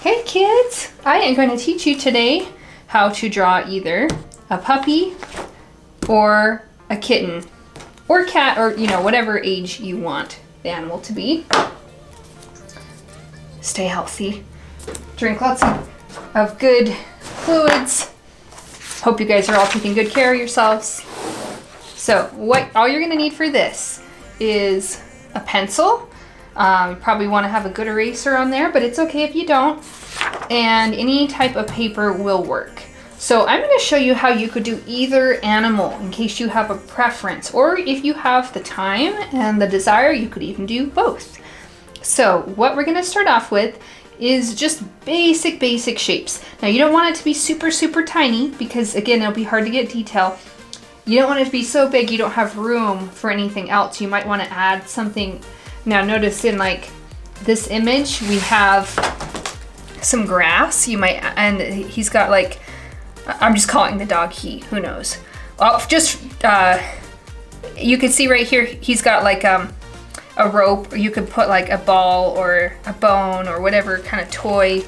Hey kids, I am going to teach you today how to draw either a puppy or a kitten or cat or whatever age you want the animal to be. Stay healthy, drink lots of good fluids. Hope you guys are all taking good care of yourselves. So all you're going to need for this is a pencil. You probably want to have a good eraser on there, but it's okay if you don't. And any type of paper will work. So I'm going to show you how you could do either animal in case you have a preference, or if you have the time and the desire, you could even do both. So what we're going to start off with is just basic shapes. Now you don't want it to be super tiny because again, it'll be hard to get detail. You don't want it to be so big you don't have room for anything else. You might want to add something. Now notice in like this image, we have some grass. And he's got like, I'm just calling the dog he, who knows. Well, you can see right here, he's got like a rope, or you could put like a ball or a bone or whatever kind of toy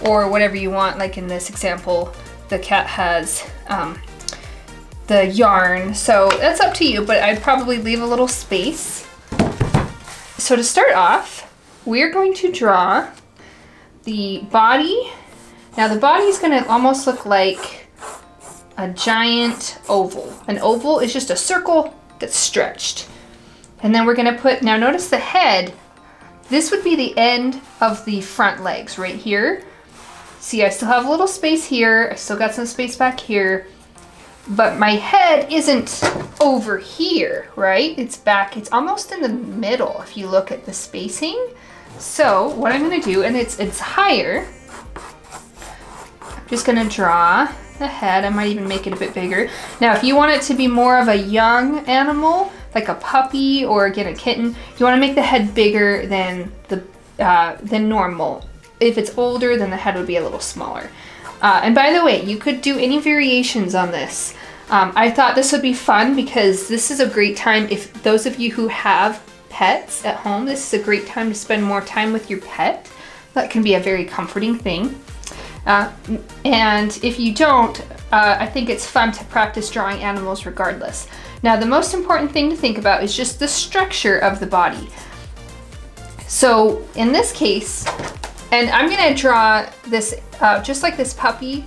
or whatever you want. Like in this example, the cat has the yarn. So that's up to you, but I'd probably leave a little space. So to start off, we're going to draw the body. Now the body is going to almost look like a giant oval. An oval is just a circle that's stretched. And then we're going to put, now notice the head, this would be the end of the front legs right here. See, I still have a little space here. I still got some space back here. But my head isn't over here, right? It's back, it's almost in the middle if you look at the spacing. So what I'm gonna do, and it's higher, I'm just gonna draw the head. I might even make it a bit bigger. Now if you want it to be more of a young animal, like a puppy or again a kitten, you wanna make the head bigger than normal. If it's older, then the head would be a little smaller. And by the way, you could do any variations on this. I thought this would be fun because this is a great time, if those of you who have pets at home, this is a great time to spend more time with your pet. That can be a very comforting thing. And if you don't, I think it's fun to practice drawing animals regardless. Now the most important thing to think about is just the structure of the body. So in this case, and I'm gonna draw this just like this puppy.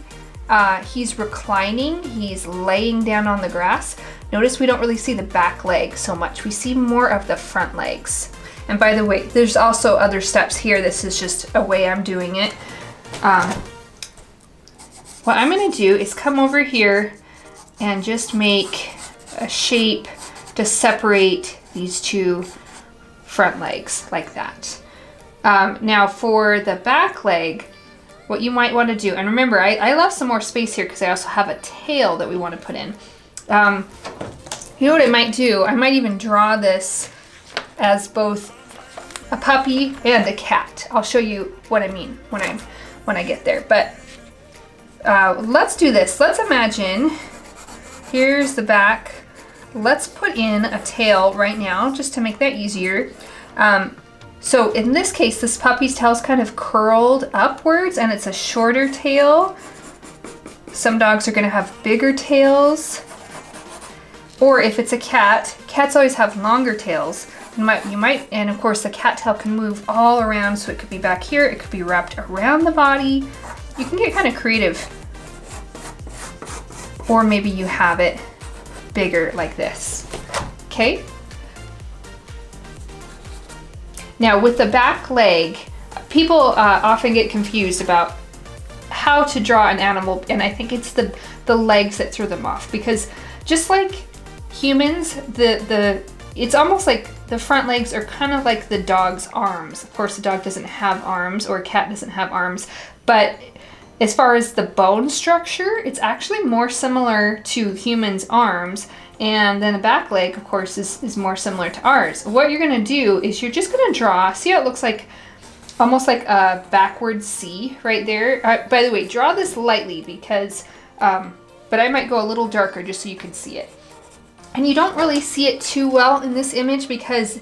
He's reclining, he's laying down on the grass. Notice we don't really see the back leg so much. We see more of the front legs. And by the way, there's also other steps here. This is just a way I'm doing it. What I'm gonna do is come over here and just make a shape to separate these two front legs like that. Now for the back leg, what you might want to do, and remember I left some more space here because I also have a tail that we want to put in. You know what I might do? I might even draw this as both a puppy and a cat. I'll show you what I mean when I get there. But let's do this. Let's imagine, here's the back. Let's put in a tail right now just to make that easier. So in this case, this puppy's tail is kind of curled upwards and it's a shorter tail. Some dogs are gonna have bigger tails. Or if it's a cat, cats always have longer tails. And of course the cat tail can move all around, so it could be back here, it could be wrapped around the body. You can get kind of creative. Or maybe you have it bigger like this, okay? Now with the back leg, people often get confused about how to draw an animal, and I think it's the legs that throw them off, because just like humans, it's almost like the front legs are kind of like the dog's arms. Of course, the dog doesn't have arms, or a cat doesn't have arms, but as far as the bone structure, it's actually more similar to humans' arms. And then the back leg, of course, is more similar to ours. What you're gonna do is you're just gonna draw, see how it looks like, almost like a backward C right there? By the way, draw this lightly because, but I might go a little darker just so you can see it. And you don't really see it too well in this image because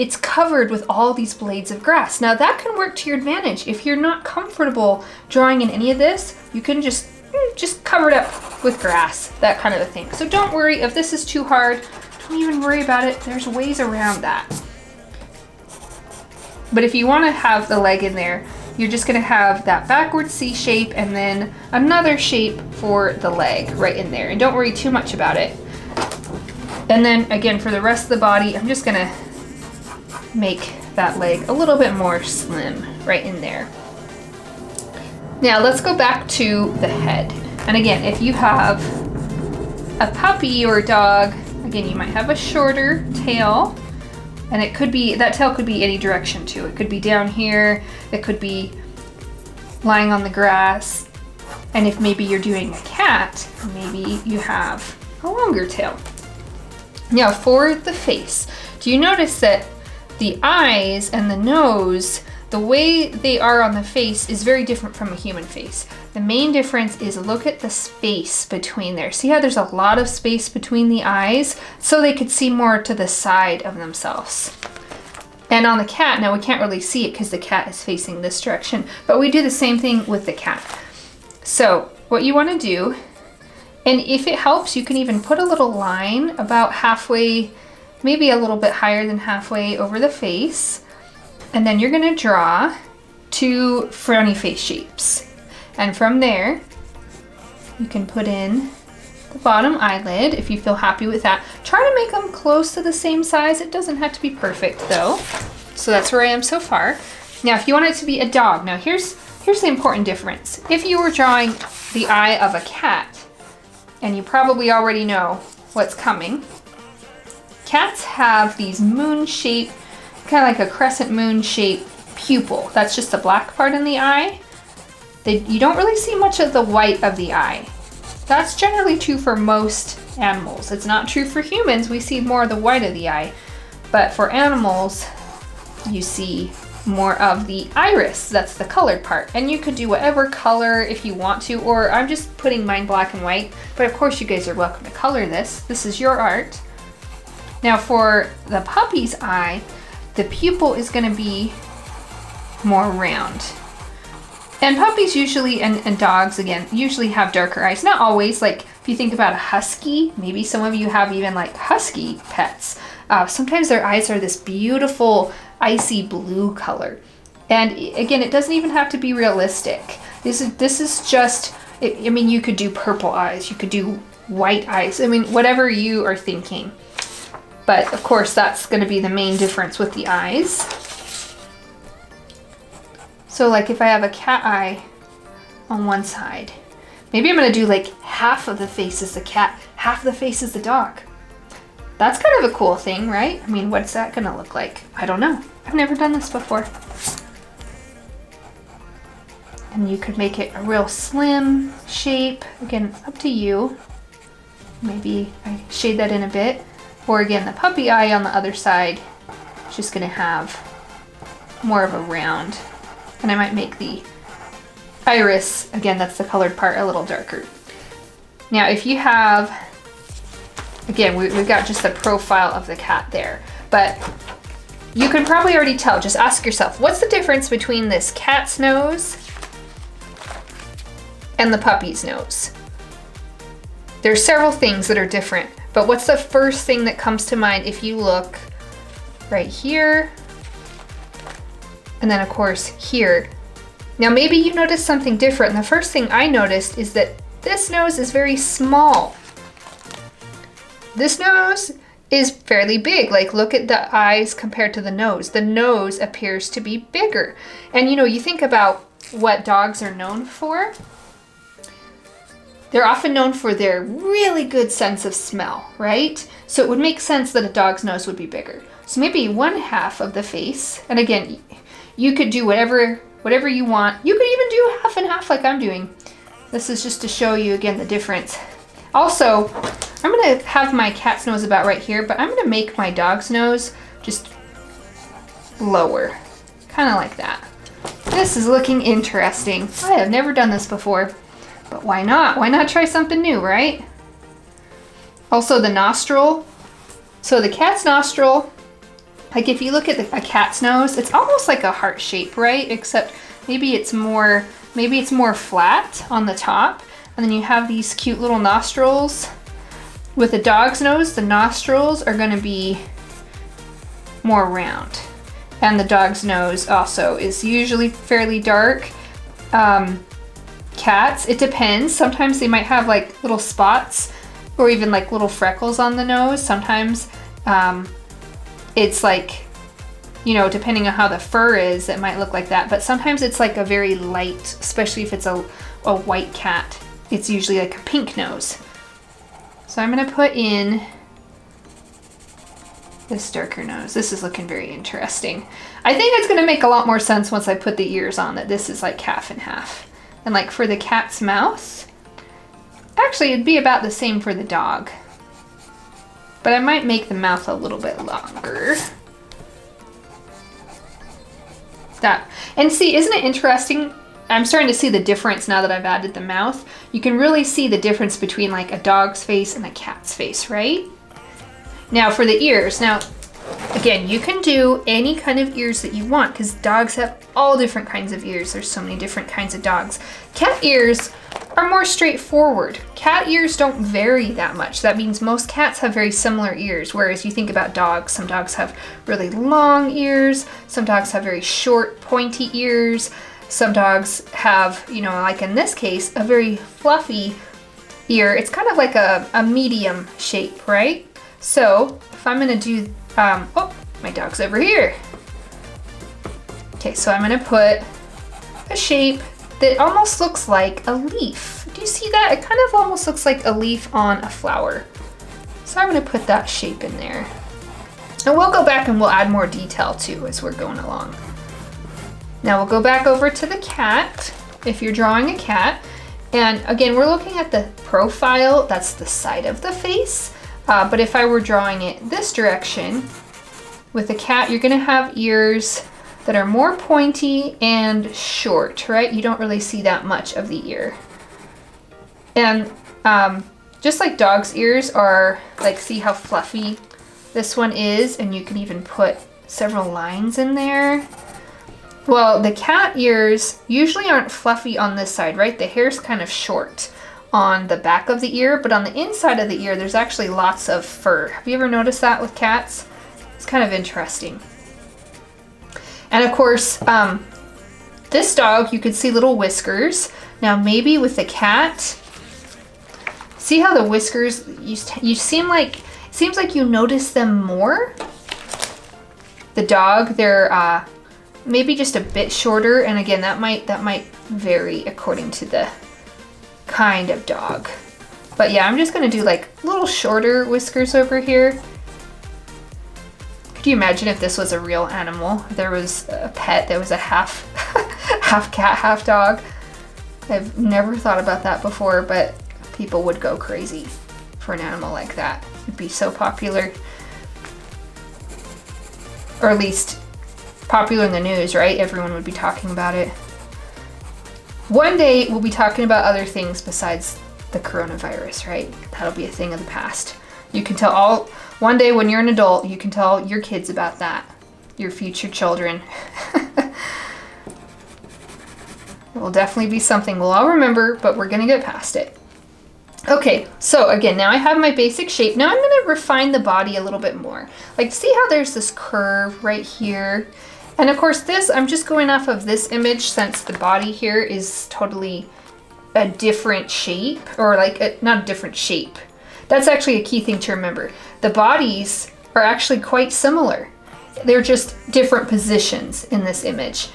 it's covered with all these blades of grass. Now that can work to your advantage. If you're not comfortable drawing in any of this, you can just cover it up with grass, that kind of a thing. So don't worry if this is too hard, don't even worry about it. There's ways around that. But if you want to have the leg in there, you're just going to have that backward C shape and then another shape for the leg right in there. And don't worry too much about it. And then again, for the rest of the body, I'm just going to make that leg a little bit more slim right in there. Now let's go back to the head. And again, if you have a puppy or a dog, again, you might have a shorter tail. And it could be, that tail could be any direction too. It could be down here, it could be lying on the grass. And if maybe you're doing a cat, maybe you have a longer tail. Now for the face, do you notice that the eyes and the nose, the way they are on the face is very different from a human face. The main difference is look at the space between there. See how there's a lot of space between the eyes? So they could see more to the side of themselves. And on the cat, now we can't really see it because the cat is facing this direction, but we do the same thing with the cat. So what you want to do, and if it helps, you can even put a little line about halfway, maybe a little bit higher than halfway over the face. And then you're going to draw 2 frowny face shapes. And from there, you can put in the bottom eyelid if you feel happy with that. Try to make them close to the same size. It doesn't have to be perfect though. So that's where I am so far. Now, if you want it to be a dog, now here's the important difference. If you were drawing the eye of a cat, and you probably already know what's coming, cats have these moon-shaped, kind of like a crescent moon-shaped pupil. That's just the black part in the eye. You don't really see much of the white of the eye. That's generally true for most animals. It's not true for humans. We see more of the white of the eye. But for animals, you see more of the iris. That's the colored part. And you could do whatever color if you want to, or I'm just putting mine black and white. But of course you guys are welcome to color this. This is your art. Now for the puppy's eye, the pupil is going to be more round. And puppies usually, and dogs again, usually have darker eyes. Not always, like if you think about a husky, maybe some of you have even like husky pets. Sometimes their eyes are this beautiful icy blue color. And again, it doesn't even have to be realistic. This is just, I mean, you could do purple eyes, you could do white eyes. I mean, whatever you are thinking. But of course, that's going to be the main difference with the eyes. So like if I have a cat eye on one side, maybe I'm going to do like half of the face is the cat, half the face is the dog. That's kind of a cool thing, right? I mean, what's that going to look like? I don't know. I've never done this before. And you could make it a real slim shape. Again, up to you. Maybe I shade that in a bit. Or again, the puppy eye on the other side is just going to have more of a round. And I might make the iris, again, that's the colored part, a little darker. Now, if you have, again, we've got just the profile of the cat there, but you can probably already tell, just ask yourself, what's the difference between this cat's nose and the puppy's nose? There's several things that are different, but what's the first thing that comes to mind if you look right here? And then of course here. Now maybe you noticed something different. And the first thing I noticed is that this nose is very small. This nose is fairly big. Like look at the eyes compared to the nose. The nose appears to be bigger. And you know, you think about what dogs are known for. They're often known for their really good sense of smell, right? So it would make sense that a dog's nose would be bigger. So maybe one half of the face, and again, you could do whatever you want. You could even do half and half like I'm doing. This is just to show you again the difference. Also, I'm gonna have my cat's nose about right here, but I'm gonna make my dog's nose just lower, kind of like that. This is looking interesting. I have never done this before, but why not? Why not try something new, right? Also the nostril. So the cat's nostril Like if you look at a cat's nose, it's almost like a heart shape, right? Except maybe it's more flat on the top. And then you have these cute little nostrils. With a dog's nose, the nostrils are gonna be more round. And the dog's nose also is usually fairly dark. Cats, it depends. Sometimes they might have like little spots or even like little freckles on the nose. Sometimes it's like, you know, depending on how the fur is, it might look like that. But sometimes it's like a very light, especially if it's a white cat. It's usually like a pink nose. So I'm gonna put in this darker nose. This is looking very interesting. I think it's gonna make a lot more sense once I put the ears on that this is like half and half. And like for the cat's mouth, actually it'd be about the same for the dog. But I might make the mouth a little bit longer. That, and see, isn't it interesting? I'm starting to see the difference now that I've added the mouth. You can really see the difference between like a dog's face and a cat's face, right? Now for the ears. Now, again, you can do any kind of ears that you want because dogs have all different kinds of ears. There's so many different kinds of dogs. Cat ears are more straightforward. Cat ears don't vary that much. That means most cats have very similar ears, whereas you think about dogs, some dogs have really long ears, some dogs have very short, pointy ears, some dogs have, you know, like in this case, a very fluffy ear. It's kind of like a medium shape, right? So if I'm gonna do, oh, my dog's over here. Okay, so I'm gonna put a shape that almost looks like a leaf. Do you see that? It kind of almost looks like a leaf on a flower. So I'm gonna put that shape in there. And we'll go back and we'll add more detail too as we're going along. Now we'll go back over to the cat, if you're drawing a cat. And again, we're looking at the profile, that's the side of the face. But if I were drawing it this direction, with the cat, you're gonna have ears that are more pointy and short, right? You don't really see that much of the ear. And just like dog's ears are, like, see how fluffy this one is? And you can even put several lines in there. Well, the cat ears usually aren't fluffy on this side, right? The hair's kind of short on the back of the ear, but on the inside of the ear, there's actually lots of fur. Have you ever noticed that with cats? It's kind of interesting. And of course, this dog, you could see little whiskers. Now maybe with the cat, see how the whiskers, you seems like you notice them more. The dog, they're maybe just a bit shorter, and again, that might vary according to the kind of dog. But yeah, I'm just gonna do like little shorter whiskers over here. Could you imagine if this was a real animal? If there was a pet that was a half cat, half dog. I've never thought about that before, but people would go crazy for an animal like that. It'd be so popular. Or at least popular in the news, right? Everyone would be talking about it. One day we'll be talking about other things besides the coronavirus, right? That'll be a thing of the past. You can tell one day when you're an adult, you can tell your kids about that, your future children. It will definitely be something we'll all remember, but we're gonna get past it. Okay, so again, now I have my basic shape. Now I'm gonna refine the body a little bit more. Like, see how there's this curve right here? And of course this, I'm just going off of this image since the body here is totally a different shape, or like, not a different shape. That's actually a key thing to remember. The bodies are actually quite similar. They're just different positions in this image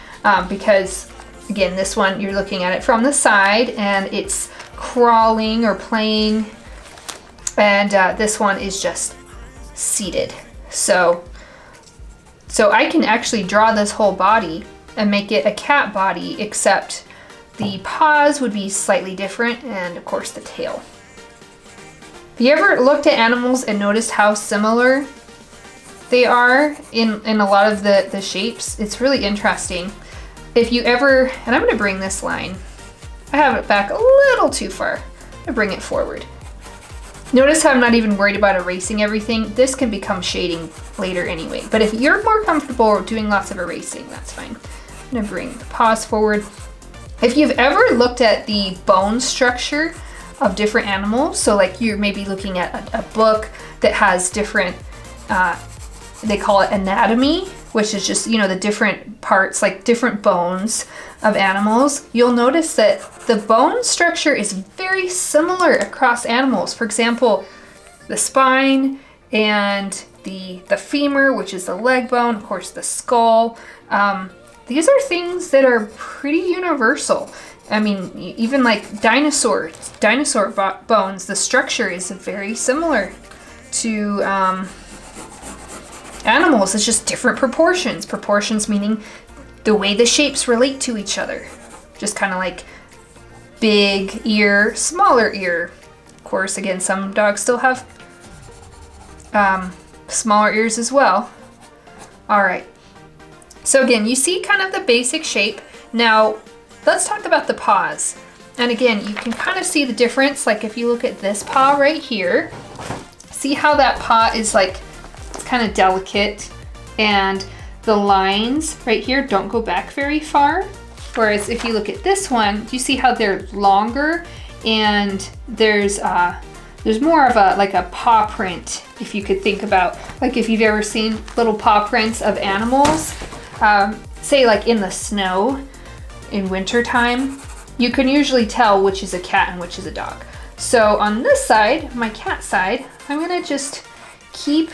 because, again, this one, you're looking at it from the side and it's crawling or playing, and this one is just seated. So I can actually draw this whole body and make it a cat body, except the paws would be slightly different, and of course the tail. Have you ever looked at animals and noticed how similar they are in a lot of the shapes? It's really interesting. If you ever, and I'm gonna bring this line, I have it back a little too far. I'm gonna bring it forward. Notice how I'm not even worried about erasing everything. This can become shading later anyway. But if you're more comfortable doing lots of erasing, that's fine. I'm gonna bring the paws forward. If you've ever looked at the bone structure of different animals, so like you're maybe looking at a book that has different, they call it anatomy, which is just, you know, the different parts, like different bones of animals, you'll notice that the bone structure is very similar across animals. For example, the spine and the femur, which is the leg bone, of course the skull. These are things that are pretty universal. I mean, even like dinosaur bones, the structure is very similar to animals. It's just different proportions. Proportions meaning the way the shapes relate to each other. Just kind of like big ear, smaller ear. Of course, again, some dogs still have smaller ears as well. All right. So again, you see kind of the basic shape. Now, let's talk about the paws. And again, you can kind of see the difference. Like if you look at this paw right here, see how that paw is like, it's kind of delicate, and the lines right here don't go back very far. Whereas if you look at this one, you see how they're longer, and there's more of a like a paw print, if you could think about, like if you've ever seen little paw prints of animals, say like in the snow in winter time, you can usually tell which is a cat and which is a dog. So on this side, my cat side, I'm gonna just keep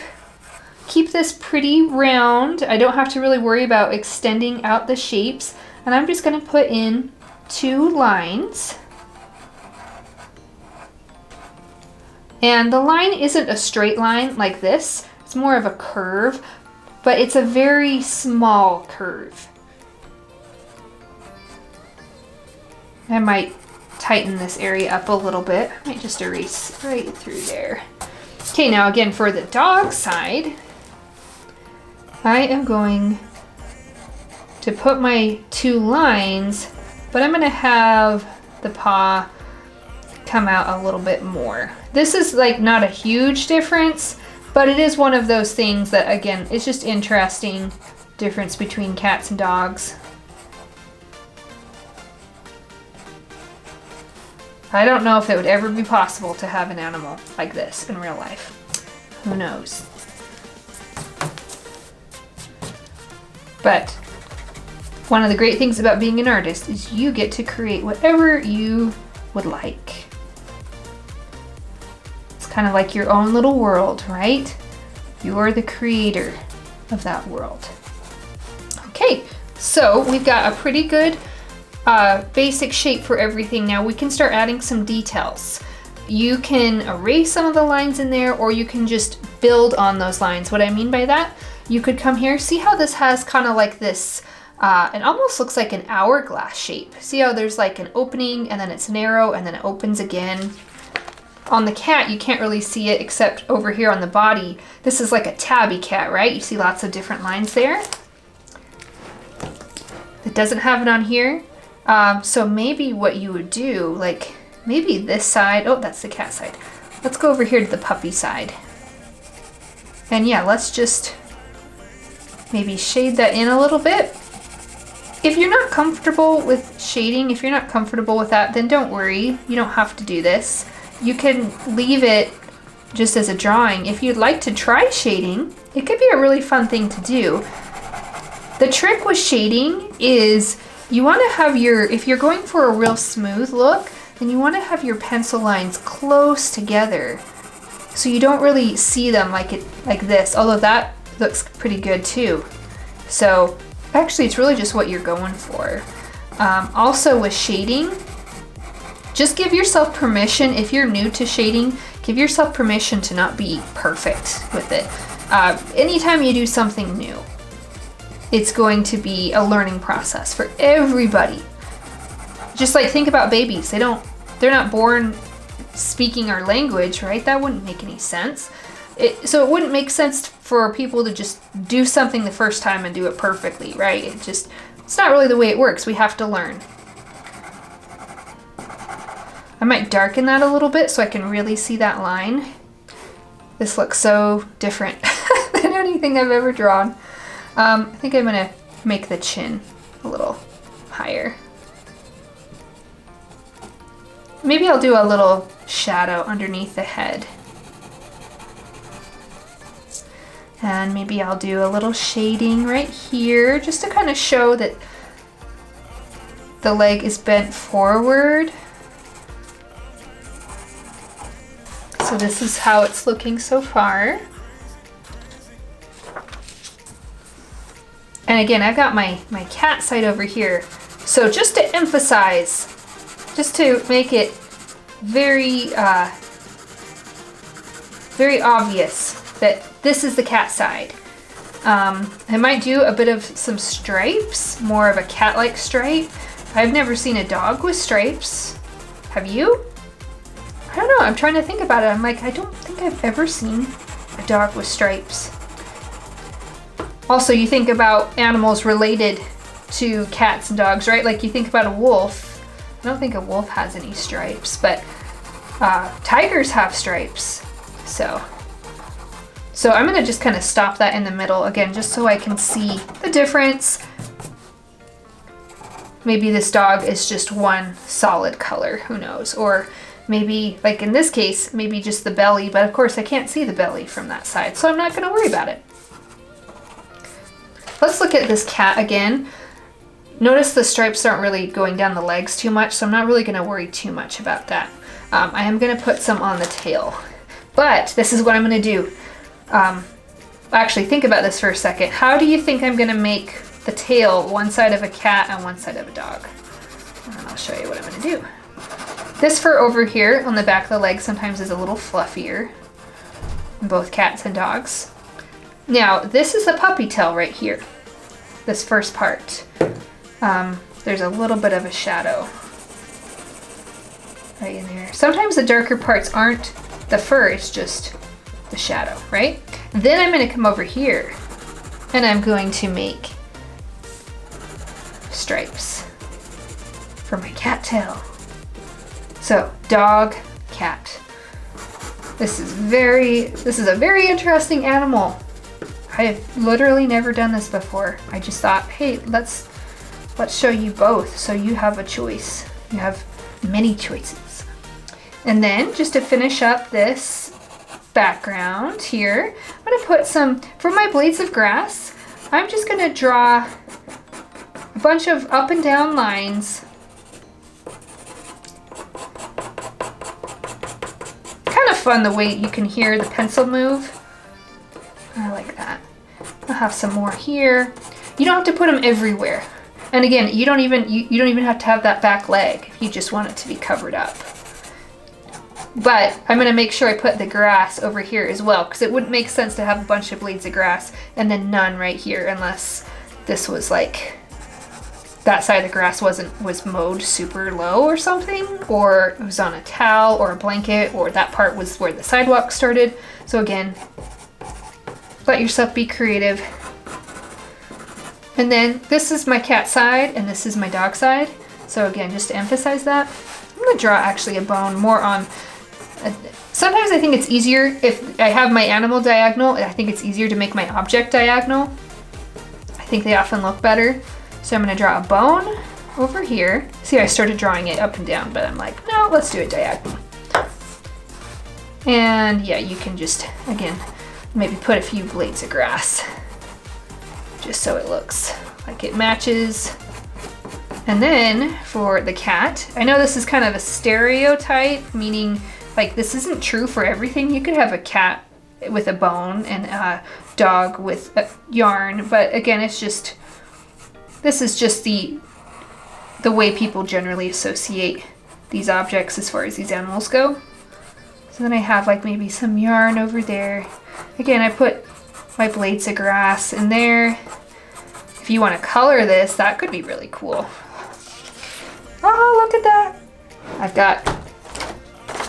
this pretty round. I don't have to really worry about extending out the shapes. And I'm just gonna put in 2 lines. And the line isn't a straight line like this. It's more of a curve, but it's a very small curve. I might tighten this area up a little bit. I might just erase right through there. Okay, now again for the dog side, I am going to put my 2 lines, but I'm gonna have the paw come out a little bit more. This is like not a huge difference, but it is one of those things that, again, it's just interesting difference between cats and dogs. I don't know if it would ever be possible to have an animal like this in real life. Who knows? But one of the great things about being an artist is you get to create whatever you would like. It's kind of like your own little world, right? You're the creator of that world. Okay, so we've got a pretty good basic shape for everything. Now we can start adding some details. You can erase some of the lines in there, or you can just build on those lines. What I mean by that, you could come here, see how this has kind of like this, it almost looks like an hourglass shape. See how there's like an opening and then it's narrow and then it opens again. On the cat, you can't really see it except over here on the body. This is like a tabby cat, right? You see lots of different lines there. It doesn't have it on here. So maybe what you would do, like maybe this side, oh, that's the cat side. Let's go over here to the puppy side. And yeah, let's just maybe shade that in a little bit. If you're not comfortable with shading, if you're not comfortable with that, then don't worry. You don't have to do this. You can leave it just as a drawing. If you'd like to try shading, it could be a really fun thing to do. The trick with shading is you want to have your, if you're going for a real smooth look, then you want to have your pencil lines close together so you don't really see them like this, although that looks pretty good too. So actually it's really just what you're going for. Also with shading, just give yourself permission. If you're new to shading, give yourself permission to not be perfect with it. Anytime you do something new, it's going to be a learning process for everybody. Just like think about babies. They're not born speaking our language, right? That wouldn't make any sense. So it wouldn't make sense for people to just do something the first time and do it perfectly, right? It's not really the way it works. We have to learn. I might darken that a little bit so I can really see that line. This looks so different than anything I've ever drawn. I think I'm gonna make the chin a little higher. Maybe I'll do a little shadow underneath the head. And maybe I'll do a little shading right here just to kind of show that the leg is bent forward. So this is how it's looking so far. And again, I've got my cat side over here. So just to emphasize, just to make it very, very obvious that this is the cat side. I might do a bit of some stripes, more of a cat-like stripe. I've never seen a dog with stripes. Have you? I don't know, I'm trying to think about it. I'm like, I don't think I've ever seen a dog with stripes. Also, you think about animals related to cats and dogs, right? Like you think about a wolf. I don't think a wolf has any stripes, but tigers have stripes. So I'm gonna just kind of stop that in the middle again, just so I can see the difference. Maybe this dog is just one solid color, who knows? Or maybe, like in this case, maybe just the belly, but of course I can't see the belly from that side, so I'm not gonna worry about it. Let's look at this cat again. Notice the stripes aren't really going down the legs too much, so I'm not really gonna worry too much about that. I am gonna put some on the tail, but this is what I'm gonna do. Actually, think about this for a second. How do you think I'm gonna make the tail one side of a cat and one side of a dog? And I'll show you what I'm gonna do. This fur over here on the back of the leg sometimes is a little fluffier in both cats and dogs. Now, this is the puppy tail right here, this first part. There's a little bit of a shadow right in there. Sometimes the darker parts aren't the fur, it's just the shadow, right? Then I'm gonna come over here and I'm going to make stripes for my cat tail. So, dog, cat. This is a very interesting animal. I have literally never done this before. I just thought, hey, let's show you both so you have a choice. You have many choices. And then just to finish up this background here, I'm gonna put some, for my blades of grass, I'm just gonna draw a bunch of up and down lines. Kind of fun the way you can hear the pencil move. I like that. I'll have some more here. You don't have to put them everywhere. And again, you don't even have to have that back leg if you just want it to be covered up. But I'm gonna make sure I put the grass over here as well, because it wouldn't make sense to have a bunch of blades of grass and then none right here unless this was like, that side of the grass was mowed super low or something, or it was on a towel or a blanket, or that part was where the sidewalk started. So again, let yourself be creative. And then this is my cat side and this is my dog side. So again, just to emphasize that, I'm gonna draw actually a bone more on, sometimes I think it's easier if I have my animal diagonal, I think it's easier to make my object diagonal. I think they often look better. So I'm gonna draw a bone over here. See, I started drawing it up and down, but I'm like, no, let's do it diagonal. And yeah, you can just, again, maybe put a few blades of grass just so it looks like it matches. And then for the cat, I know this is kind of a stereotype, meaning like this isn't true for everything. You could have a cat with a bone and a dog with a yarn, but again, it's just, this is just the way people generally associate these objects as far as these animals go. So then I have like maybe some yarn over there. Again, I put my blades of grass in there. If you want to color this, that could be really cool. Oh, look at that. I've got,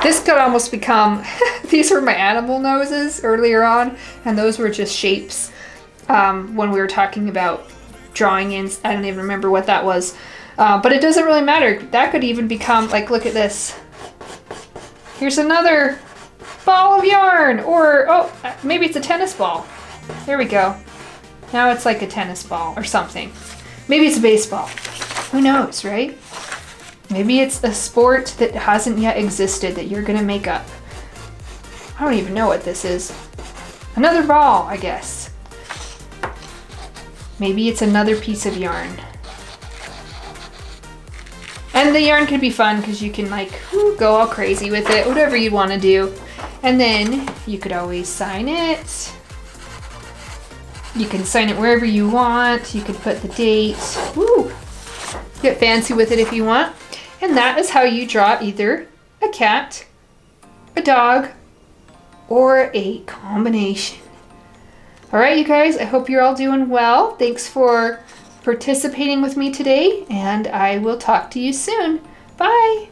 this could almost become, these were my animal noses earlier on, and those were just shapes when we were talking about drawing in. I don't even remember what that was, but it doesn't really matter. That could even become, like, look at this. here's another ball of yarn, or, oh, maybe it's a tennis ball. There we go. Now it's like a tennis ball or something. Maybe it's a baseball. Who knows, right? Maybe it's a sport that hasn't yet existed that you're gonna make up. I don't even know what this is. Another ball, I guess. Maybe it's another piece of yarn. And the yarn could be fun because you can like go all crazy with it, whatever you want to do. And then you could always sign it. You can sign it wherever you want. You could put the date. Woo! Get fancy with it if you want. And that is how you draw either a cat, a dog, or a combination. All right, you guys, I hope you're all doing well. Thanks for participating with me today, and I will talk to you soon. Bye.